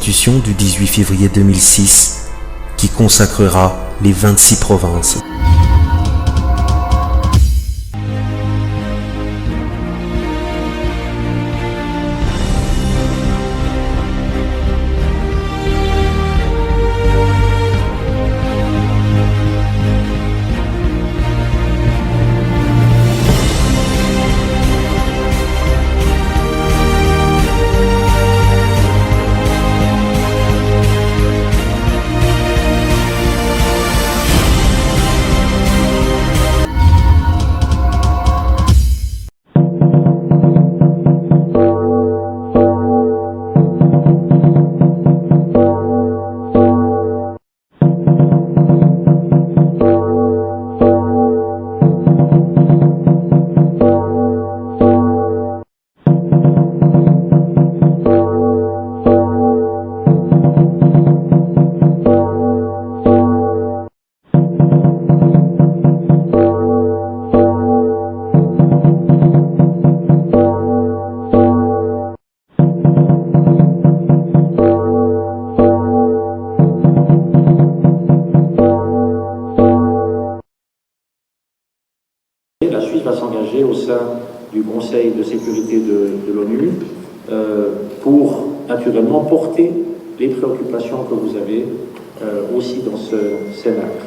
Constitution du 18 février 2006 qui consacrera les 26 provinces. La Suisse va s'engager au sein du Conseil de sécurité de l'ONU pour naturellement porter les préoccupations que vous avez aussi dans ce cénacle.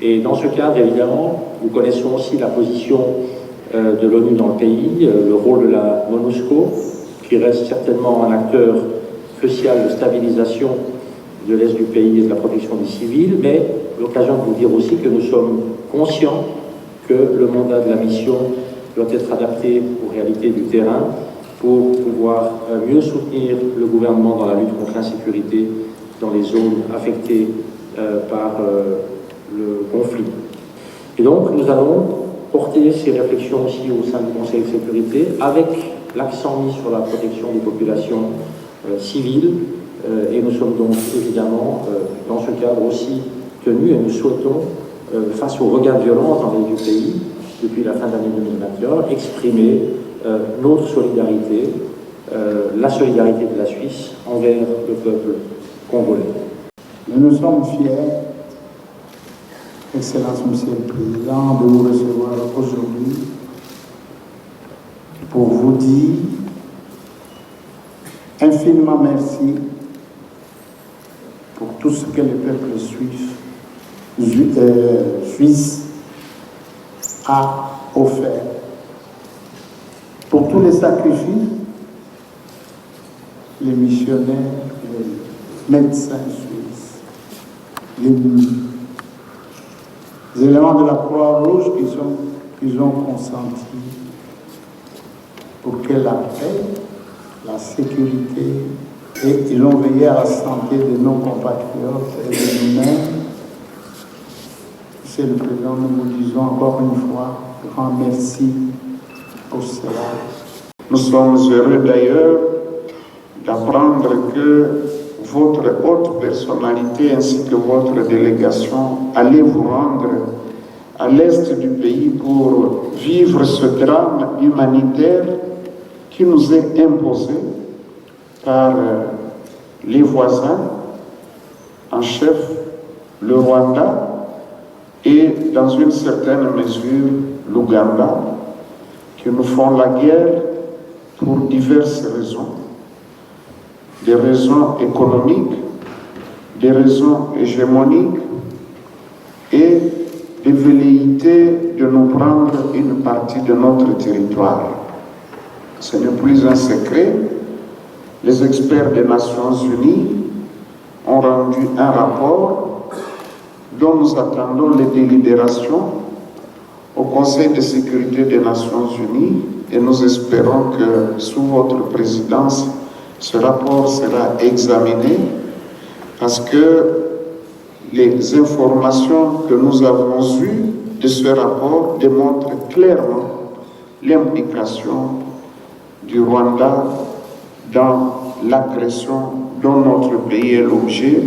Et dans ce cadre, évidemment, nous connaissons aussi la position de l'ONU dans le pays, le rôle de la MONUSCO, qui reste certainement un acteur crucial de stabilisation de l'Est du pays et de la protection des civils, mais l'occasion de vous dire aussi que nous sommes conscients que le mandat de la mission doit être adapté aux réalités du terrain pour pouvoir mieux soutenir le gouvernement dans la lutte contre l'insécurité dans les zones affectées par le conflit. Et donc nous allons porter ces réflexions aussi au sein du Conseil de sécurité avec l'accent mis sur la protection des populations civiles et nous sommes donc évidemment dans ce cadre aussi tenus et nous souhaitons face au regain de violence dans l'est du pays, depuis la fin de l'année 2021, exprimer notre solidarité, la solidarité de la Suisse envers le peuple congolais. Nous sommes fiers, Excellence Monsieur le Président, de vous recevoir aujourd'hui pour vous dire infiniment merci pour tout ce que le peuple suisse a offert, pour tous les sacrifices, les missionnaires, les médecins suisses, les éléments de la Croix-Rouge qu'ils ont consenti pour que la paix, la sécurité, et ils ont veillé à la santé de nos compatriotes et de nous-mêmes. Monsieur le Président, nous vous disons encore une fois grand merci pour cela. Nous sommes heureux d'ailleurs d'apprendre que votre haute personnalité ainsi que votre délégation allez vous rendre à l'est du pays pour vivre ce drame humanitaire qui nous est imposé par les voisins, en chef le Rwanda, et dans une certaine mesure l'Ouganda, qui nous font la guerre pour diverses raisons. Des raisons économiques, des raisons hégémoniques et des velléités de nous prendre une partie de notre territoire. Ce n'est plus un secret. Les experts des Nations Unies ont rendu un rapport dont nous attendons les délibérations au Conseil de sécurité des Nations Unies et nous espérons que sous votre présidence, ce rapport sera examiné parce que les informations que nous avons eues de ce rapport démontrent clairement l'implication du Rwanda dans l'agression dont notre pays est l'objet.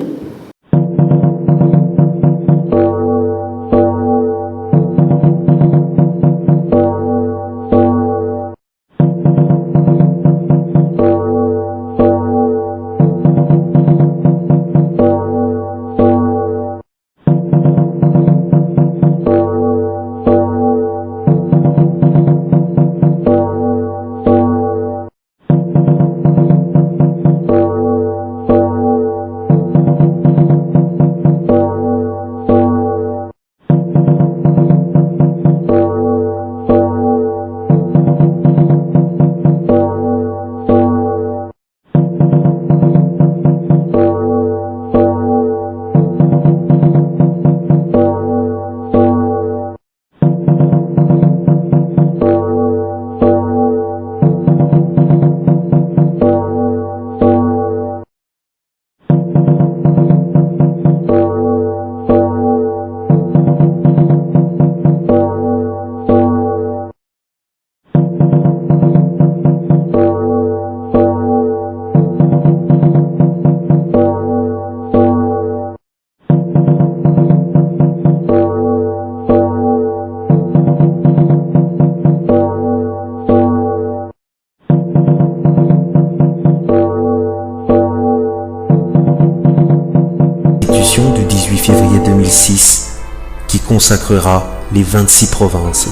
Du 18 février 2006 qui consacrera les 26 provinces.